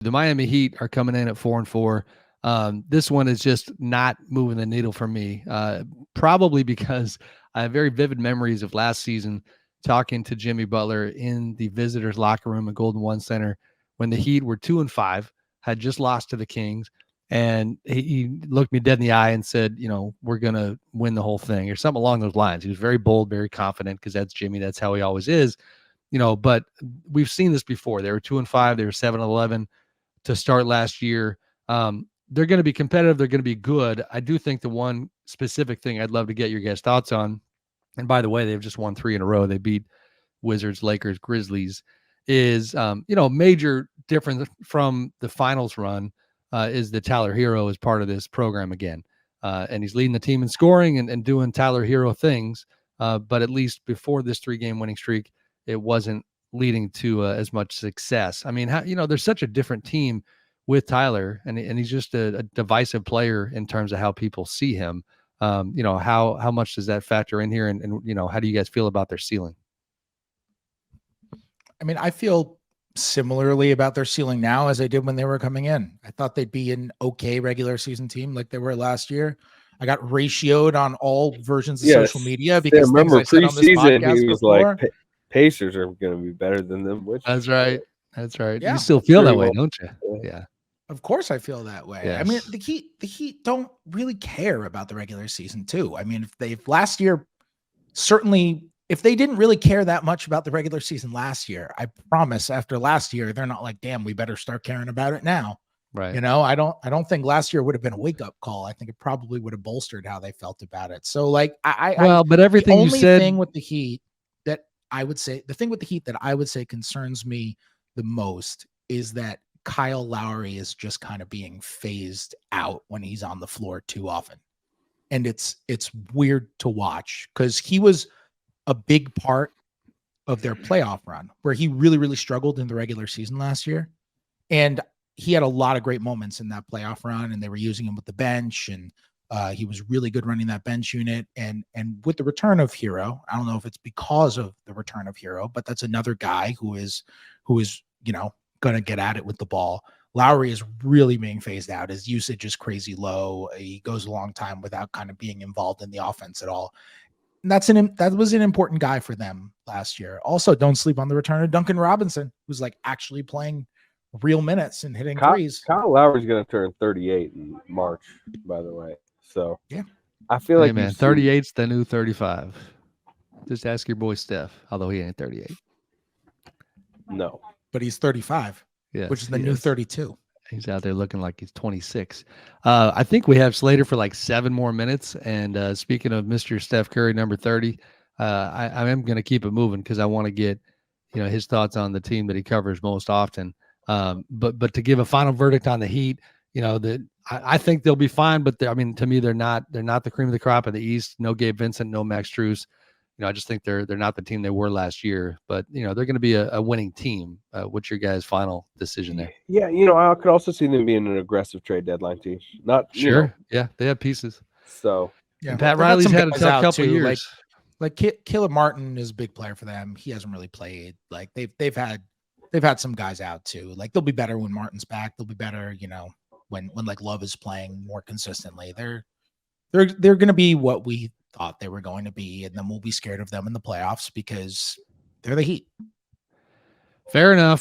The Miami Heat are coming in at 4-4. This one is just not moving the needle for me, probably because I have very vivid memories of last season talking to Jimmy Butler in the visitors' locker room at Golden One Center when the Heat were 2-5, had just lost to the Kings. And he looked me dead in the eye and said, we're going to win the whole thing or something along those lines. He was very bold, very confident because that's Jimmy. That's how he always is, but we've seen this before. They were 2-5. They were 7-11 to start last year. They're going to be competitive. They're going to be good. I do think the one specific thing I'd love to get your guys' thoughts on, and by the way, they've just won 3 in a row. They beat Wizards, Lakers, Grizzlies, is, major difference from the finals run is that Tyler Hero is part of this program again. And he's leading the team in scoring and doing Tyler Hero things. But at least before this 3-game winning streak, it wasn't leading to as much success. I mean, there's such a different team with Tyler, and he's just a divisive player in terms of how people see him. How much does that factor in here? And how do you guys feel about their ceiling? I mean, I feel similarly about their ceiling now as I did when they were coming in. I thought they'd be an okay regular season team like they were last year. I got ratioed on all versions of social media because remember things I said on this podcast he was before. like, Pacers are going to be better than them. That's right. That's right. Yeah. You still feel that way, don't you? Yeah. Of course I feel that way. Yes. I mean, the Heat don't really care about the regular season too. I mean, if last year, certainly if they didn't really care that much about the regular season last year, I promise after last year, they're not like, damn, we better start caring about it now. Right. I don't think last year would have been a wake up call. I think it probably would have bolstered how they felt about it. So like, but everything the you only said thing with the Heat that I would say, concerns me the most is that Kyle Lowry is just kind of being phased out when he's on the floor too often. And it's weird to watch because he was a big part of their playoff run where he really, really struggled in the regular season last year. And he had a lot of great moments in that playoff run, and they were using him with the bench, and he was really good running that bench unit. And with the return of Hero, I don't know if it's because of the return of Hero, but that's another guy who is, going to get at it with the ball. Lowry is really being phased out. His usage is crazy low. He goes a long time without kind of being involved in the offense at all. And that was an important guy for them last year. Also, don't sleep on the return of Duncan Robinson, who's like actually playing real minutes and hitting threes. Kyle Lowry's going to turn 38 in March, by the way. So yeah, I feel like 38's the new 35. Just ask your boy Steph, although he ain't 38. No, but he's 35, which is the new 32. He's out there looking like he's 26. I think we have Slater for like 7 more minutes. And speaking of Mr. Steph Curry, number 30, I am going to keep it moving because I want to get, his thoughts on the team that he covers most often. But to give a final verdict on the Heat, I think they'll be fine. But to me, they're not the cream of the crop in the East. No Gabe Vincent, no Max Strus. I just think they're not the team they were last year, but they're going to be a winning team. What's your guys' final decision there? Yeah, I could also see them being an aggressive trade deadline team. Not sure, yeah, they have pieces. So yeah, and Pat Riley's had a tough couple of years. Like Caleb Martin is a big player for them. He hasn't really played. Like they've had some guys out too. Like they'll be better when Martin's back. They'll be better, when like Love is playing more consistently. They're going to be what we thought they were going to be, and then we'll be scared of them in the playoffs because they're the Heat. Fair enough.